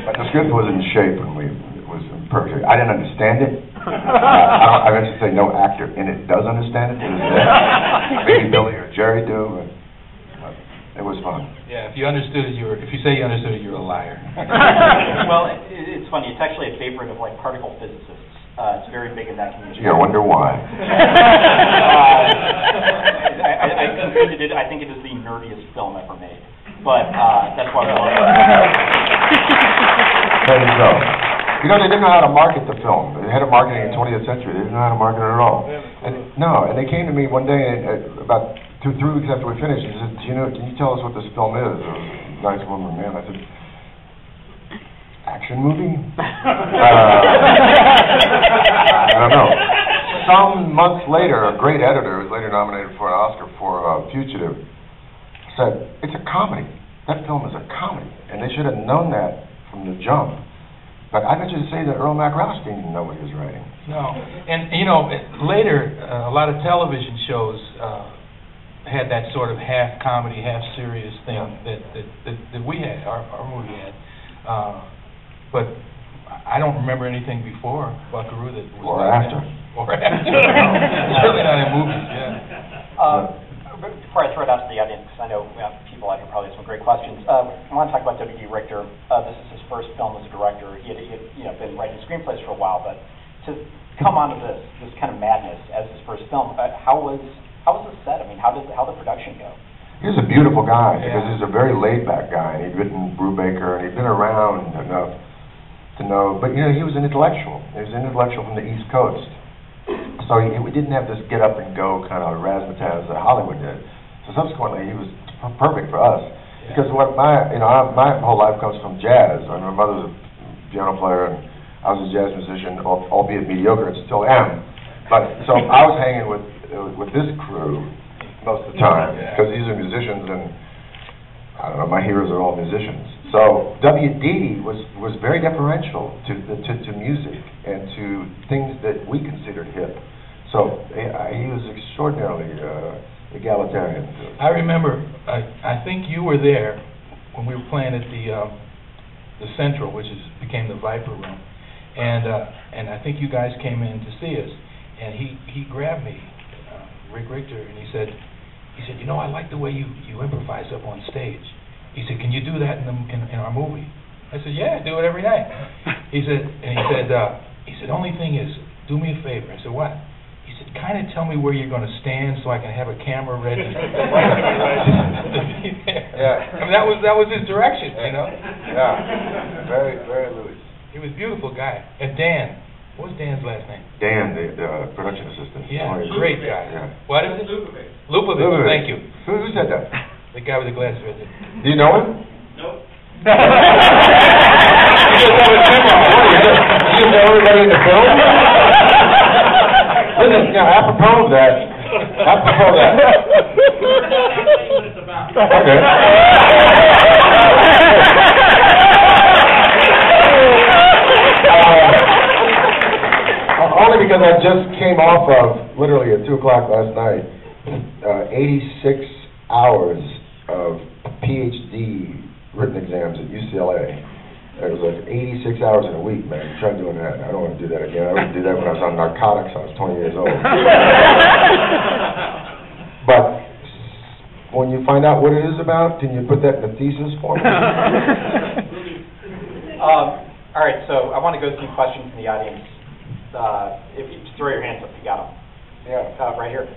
But the script was in shape and it was perfect. I didn't understand it. I meant to say no actor in it does understand it. Maybe Billy or Jerry do, but it was fun. Yeah, if you understood it, if you say you understood it, you're a liar. Well, it's funny. It's actually a favorite of like particle physicists. It's very big in that community. Yeah, I wonder why. I concluded it. I think it is the nerdiest film ever made. But that's why. There you go. You know, they didn't know how to market the film. The head of marketing in the 20th century, they didn't know how to market it at all. And they came to me one day, about 3 weeks after we finished, and said, can you tell us what this film is? It was a nice woman, man. I said, action movie? I don't know. Some months later, a great editor who was later nominated for an Oscar for Fugitive said, it's a comedy. That film is a comedy. And they should have known that from the jump. But I venture to say that Earl McRouse didn't know what he was writing. No. And, later, a lot of television shows had that sort of half comedy, half serious thing that we had, our movie had. But I don't remember anything before Buckaroo that was or after. Or after. Certainly not in movies, Before I throw it out to the audience, because I know we have people out here probably have some great questions. I want to talk about W.D. Richter. This is his first film as a director. He had been writing screenplays for a while, but to come onto this kind of madness as his first film, how was the set? I mean, how did the production go? He was a beautiful guy because he's a very laid-back guy, and he'd written Brubaker, and he'd been around enough to know. But he was an intellectual. He was an intellectual from the East Coast. So we didn't have this get-up-and-go kind of razzmatazz that Hollywood did. So subsequently, he was perfect for us. Because what my whole life comes from jazz. I mean, my mother's a piano player, and I was a jazz musician, albeit mediocre, and still am. But so I was hanging with this crew most of the time because these are musicians, and I don't know, my heroes are all musicians. So W.D. was very deferential to music and to things that we considered hip. So he was extraordinarily egalitarian. I remember, I think you were there when we were playing at the Central, which became the Viper Room, and I think you guys came in to see us, and he grabbed me, Rick Richter, and he said, I like the way you improvise up on stage. He said, can you do that in our movie? I said, yeah, I do it every night. He said, only thing is, do me a favor. I said, what? He said, kind of tell me where you're going to stand so I can have a camera ready. Yeah. I mean, that was his direction, Yeah. Very, very Louis. He was a beautiful guy. And Dan, what was Dan's last name? Dan, the production assistant. Yeah, great guy. Yeah. What is it? Lupovic. Thank you. Who said that? The guy with the glasses right there. Do you know him? Nope. You just know everybody in the film? Listen, apropos of that. Okay. Only because I just came off of, literally at 2 o'clock last night, 86 hours of PhD written exams at UCLA. It was like 86 hours in a week, man. Try doing that. I don't want to do that again. I wouldn't do that when I was on narcotics. I was 20 years old. But when you find out what it is about, can you put that in the thesis for me? All right, so I want to go to some questions from the audience. If you just throw your hands up, you got them. Yeah. Right here.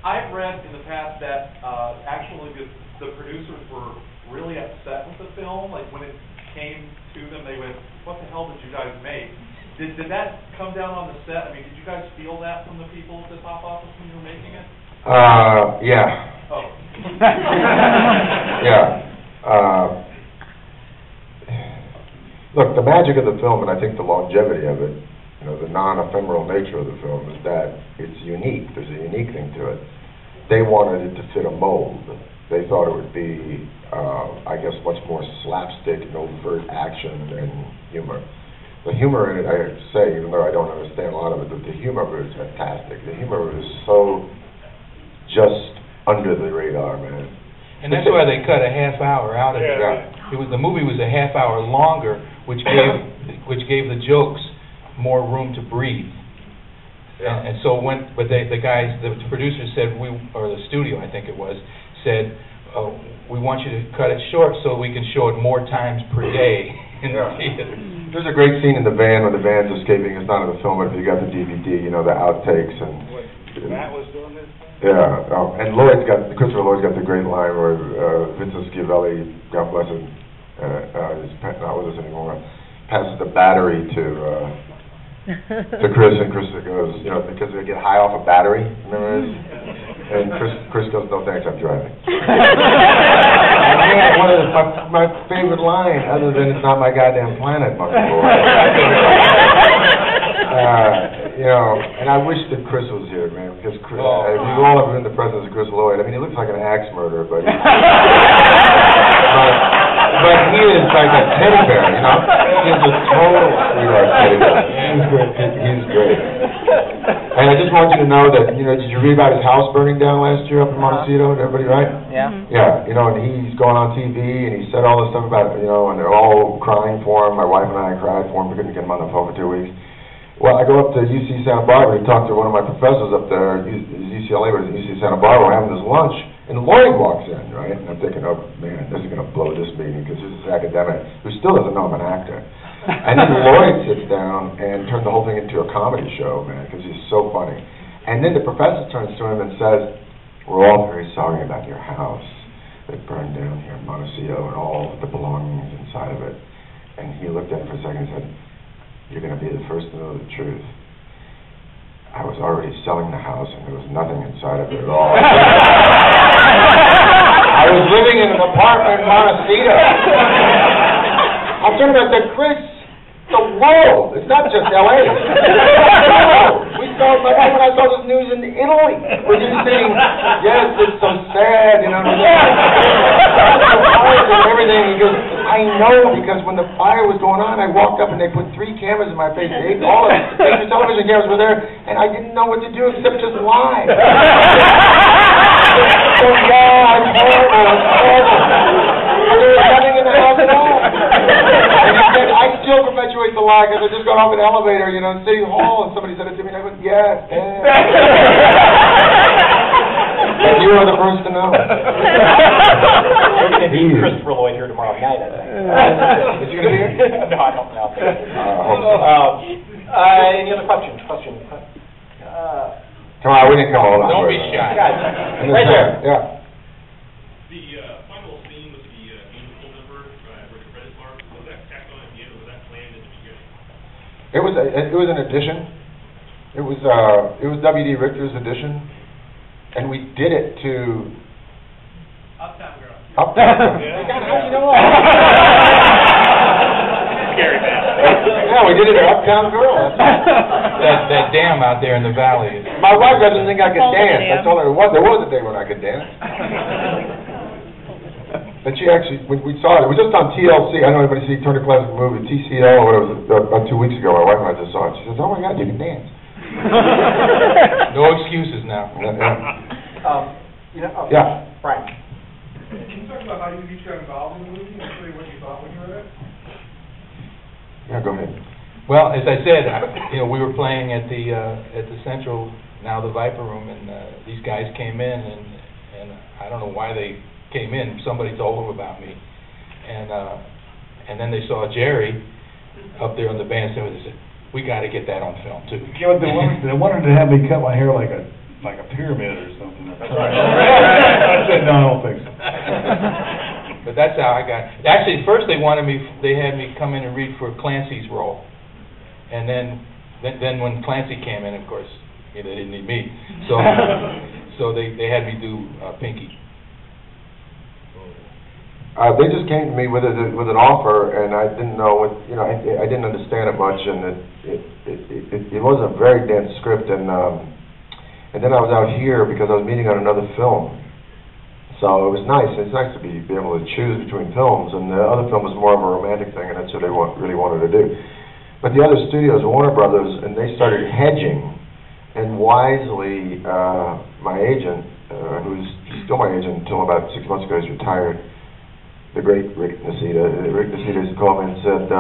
I've read in the past that actually the producers were really upset with the film. Like when it came to them, they went, "What the hell did you guys make?" Did that come down on the set? I mean, did you guys feel that from the people at the top office when you were making it? Yeah. Oh. Yeah. Look, the magic of the film, and I think the longevity of it, the non-ephemeral nature of the film, is that it's unique. There's a unique thing to it. They wanted it to fit a mold. They thought it would be, I guess, much more slapstick and overt action and humor. The humor in it, I have to say, even though I don't understand a lot of it, but the humor is fantastic. The humor is so just under the radar, man. And that's why they cut a half hour out of it. Yeah. the movie was a half hour longer, which gave the jokes more room to breathe. And so but the guys, the producers said, or the studio I think it was, said, we want you to cut it short so we can show it more times per day in the theater. There's a great scene in the van where the van's escaping. It's not in the film, but if you got the DVD, you know, the outtakes and. Matt was doing this. Yeah, and Christopher Lloyd's got the great line where Vincent Schiavelli, God bless him, he's not with us anymore, passes the battery to Chris, and Chris goes, you know, because they get high off a battery, remember this? And Chris goes, no thanks, I'm driving. One of my favorite line, other than it's not my goddamn planet, monkey boy. You know, and I wish that Chris was here, man, because Chris, if you all have been in the presence of Chris Lloyd, I mean, he looks like an axe murderer, but but he is like a teddy bear, you know? He's a total sweetheart teddy bear. He's great. And I just want you to know that, you know, did you read about his house burning down last year up in Montecito? Everybody right? Yeah. Yeah, you know, and he's going on TV, and he said all this stuff about, you know, and they're all crying for him. My wife and I cried for him. We couldn't get him on the phone for 2 weeks. Well, I go up to UC Santa Barbara to talk to one of my professors up there, UCLA, but at UC Santa Barbara, we're having this lunch, and Lloyd walks in, right? And I'm thinking, oh, man, this is going to blow this meeting, because this is an academic who still doesn't know I'm an actor. And then Lloyd sits down and turns the whole thing into a comedy show, man, because he's so funny. And then the professor turns to him and says, we're all very sorry about your house that burned down here in Montecito and all the belongings inside of it. And he looked at him for a second and said, you're going to be the first to know the truth. I was already selling the house, and there was nothing inside of it at all. I was living in an apartment in Montecito. I turned around and said, Chris, the world, it's not just L.A. We saw, my wife and I saw this news in Italy. We're just saying, yes, it's so sad, you know. And everything. He goes, I know, because when the fire was going on, I walked up and they put 3 cameras in my face. All the major television cameras were there, and I didn't know what to do except just lie. So yeah, it's horrible, it's horrible. But there was nothing in the house at all. And he said, I still perpetuate the lie because I just got off an elevator, you know, in City Hall, and somebody said it to me, and I went, yes, But you are the first to know. We're going to see Christopher Lloyd here tomorrow night, I think. Is he going to be here? No, I don't know. Any other questions? Come on, we didn't come all Don't be shy. Guys, right there. Yeah. The final scene with the musical number where the credits are, was that tacked on at the end, or was that planned at the beginning? It was an addition. It was W.D. Richter's edition, and we did it to Uptown Girl. Uptown Girl. God, how do you know all? Scary man. Yeah, we did it at Uptown Girl. That dam out there in the valley. My wife doesn't think I could dance. I told her there was a day when I could dance. And she actually, when we saw it was just on TLC. I don't know if anybody see Turner Classic Movie, TCL, or whatever, about 2 weeks ago. My wife and I just saw it. She says, oh my God, you can dance. No excuses now. Yeah. Brian. Can you talk about how you each got involved in the movie and say what you thought when you read it? Yeah, go ahead. Well, as I said, we were playing at the Central, now the Viper Room, and these guys came in, and I don't know why they came in. Somebody told them about me, and then they saw Jerry up there on the bandstand, and they said, we got to get that on film too. You know, they wanted to have me cut my hair like a pyramid or something. I said, no, I don't think so. But that's how I got. Actually, first they had me come in and read for Clancy's role, and then when Clancy came in, of course, they didn't need me, so they had me do Pinky. They just came to me with an offer, and I didn't know what, I didn't understand it much, and it wasn't a very dense script, and then I was out here because I was meeting on another film, so it was nice. It's nice to be able to choose between films, and the other film was more of a romantic thing, and that's what they really wanted to do. But the other studios, Warner Brothers, and they started hedging, and wisely, my agent, who's still my agent until about 6 months ago, he's retired. the great Rick Nacita. Rick Nacita called me and said,